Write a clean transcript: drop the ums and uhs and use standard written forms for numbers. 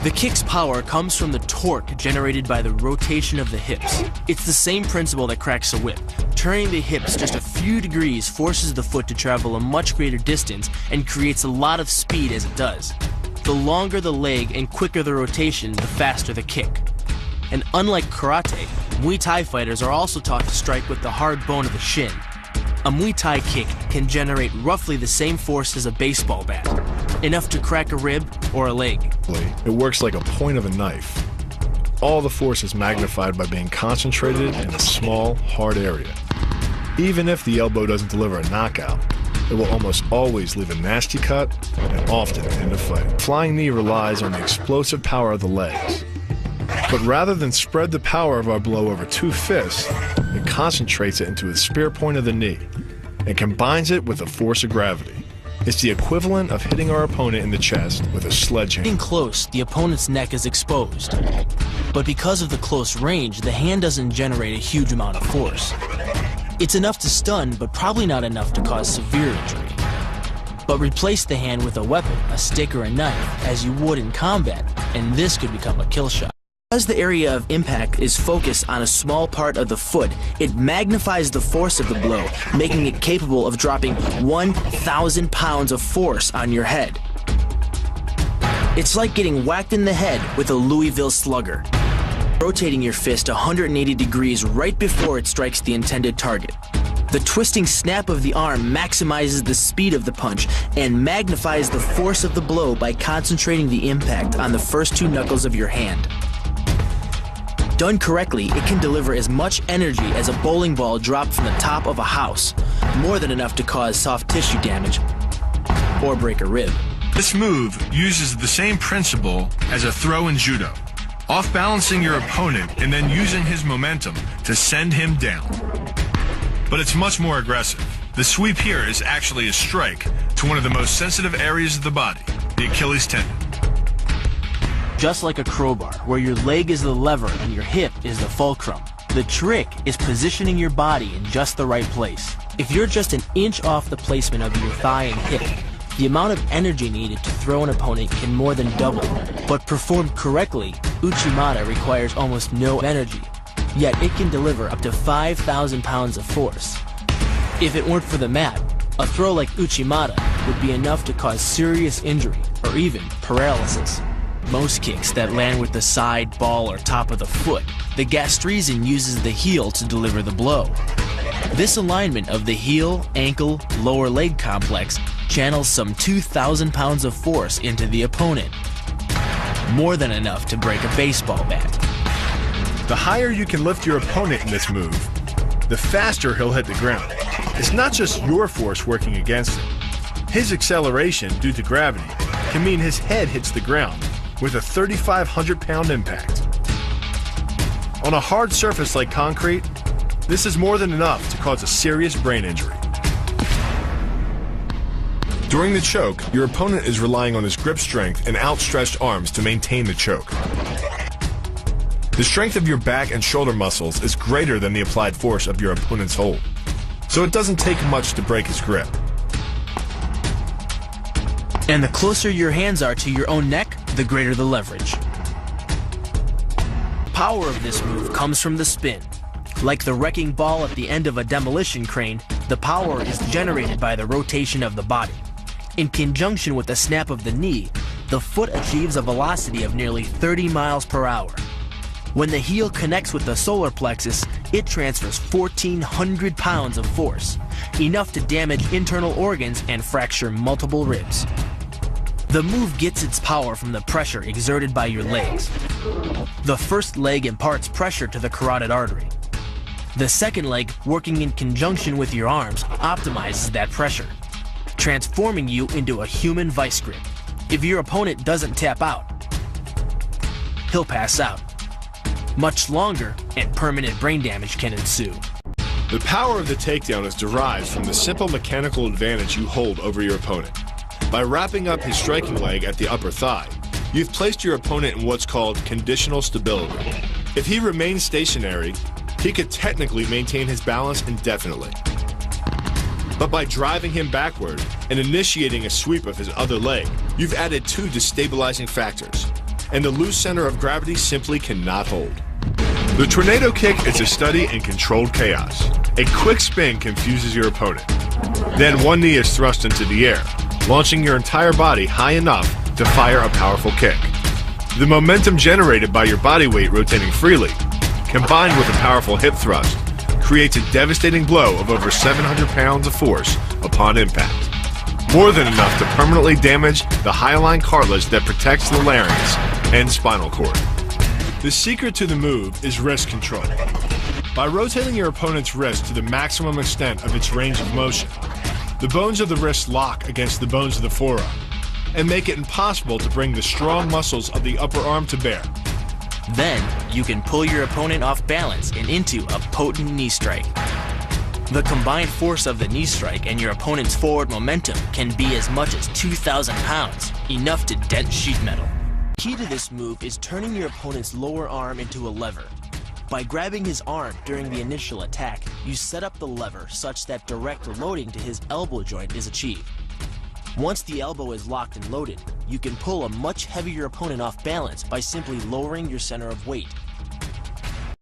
The kick's power comes from the torque generated by the rotation of the hips. It's the same principle that cracks a whip. Turning the hips just a few degrees forces the foot to travel a much greater distance and creates a lot of speed as it does. The longer the leg and quicker the rotation, the faster the kick. And unlike karate, Muay Thai fighters are also taught to strike with the hard bone of the shin. A Muay Thai kick can generate roughly the same force as a baseball bat, enough to crack a rib or a leg. It works like a point of a knife. All the force is magnified by being concentrated in a small, hard area. Even if the elbow doesn't deliver a knockout, it will almost always leave a nasty cut and often end a fight. Flying knee relies on the explosive power of the legs. But rather than spread the power of our blow over two fists, it concentrates it into the spear point of the knee and combines it with the force of gravity. It's the equivalent of hitting our opponent in the chest with a sledgehammer. Getting close, the opponent's neck is exposed. But because of the close range, the hand doesn't generate a huge amount of force. It's enough to stun, but probably not enough to cause severe injury. But replace the hand with a weapon, a stick or a knife, as you would in combat, and this could become a kill shot. Because the area of impact is focused on a small part of the foot, it magnifies the force of the blow, making it capable of dropping 1,000 pounds of force on your head. It's like getting whacked in the head with a Louisville slugger, rotating your fist 180 degrees right before it strikes the intended target. The twisting snap of the arm maximizes the speed of the punch and magnifies the force of the blow by concentrating the impact on the first two knuckles of your hand. Done correctly, it can deliver as much energy as a bowling ball dropped from the top of a house, more than enough to cause soft tissue damage or break a rib. This move uses the same principle as a throw in judo, off-balancing your opponent and then using his momentum to send him down. But it's much more aggressive. The sweep here is actually a strike to one of the most sensitive areas of the body, the Achilles tendon. Just like a crowbar, where your leg is the lever and your hip is the fulcrum. The trick is positioning your body in just the right place. If you're just an inch off the placement of your thigh and hip, the amount of energy needed to throw an opponent can more than double. But performed correctly, Uchimata requires almost no energy, yet it can deliver up to 5,000 pounds of force. If it weren't for the mat, a throw like Uchimata would be enough to cause serious injury or even paralysis. Most kicks that land with the side, ball, or top of the foot, the gastrizin uses the heel to deliver the blow. This alignment of the heel, ankle, lower leg complex channels some 2,000 pounds of force into the opponent. More than enough to break a baseball bat. The higher you can lift your opponent in this move, the faster he'll hit the ground. It's not just your force working against him. His acceleration due to gravity can mean his head hits the ground with a 3,500-pound impact. On a hard surface like concrete, this is more than enough to cause a serious brain injury. During the choke, your opponent is relying on his grip strength and outstretched arms to maintain the choke. The strength of your back and shoulder muscles is greater than the applied force of your opponent's hold, so it doesn't take much to break his grip. And the closer your hands are to your own neck, the greater the leverage. The power of this move comes from the spin. Like the wrecking ball at the end of a demolition crane, the power is generated by the rotation of the body. In conjunction with the snap of the knee, the foot achieves a velocity of nearly 30 miles per hour. When the heel connects with the solar plexus, it transfers 1,400 pounds of force, enough to damage internal organs and fracture multiple ribs. The move gets its power from the pressure exerted by your legs. The first leg imparts pressure to the carotid artery. The second leg, working in conjunction with your arms, optimizes that pressure, transforming you into a human vice grip. If your opponent doesn't tap out, he'll pass out. Much longer and permanent brain damage can ensue. The power of the takedown is derived from the simple mechanical advantage you hold over your opponent. By wrapping up his striking leg at the upper thigh, you've placed your opponent in what's called conditional stability. If he remains stationary, he could technically maintain his balance indefinitely. But by driving him backward and initiating a sweep of his other leg, you've added two destabilizing factors. and the loose center of gravity simply cannot hold. The tornado kick is a study in controlled chaos. A quick spin confuses your opponent. Then one knee is thrust into the air, launching your entire body high enough to fire a powerful kick. The momentum generated by your body weight rotating freely, combined with a powerful hip thrust, creates a devastating blow of over 700 pounds of force upon impact. More than enough to permanently damage the hyaline cartilage that protects the larynx and spinal cord. The secret to the move is wrist control. By rotating your opponent's wrist to the maximum extent of its range of motion, the bones of the wrist lock against the bones of the forearm and make it impossible to bring the strong muscles of the upper arm to bear. Then, you can pull your opponent off balance and into a potent knee strike. The combined force of the knee strike and your opponent's forward momentum can be as much as 2,000 pounds, enough to dent sheet metal. Key to this move is turning your opponent's lower arm into a lever. By grabbing his arm during the initial attack, you set up the lever such that direct loading to his elbow joint is achieved. Once the elbow is locked and loaded, you can pull a much heavier opponent off balance by simply lowering your center of weight.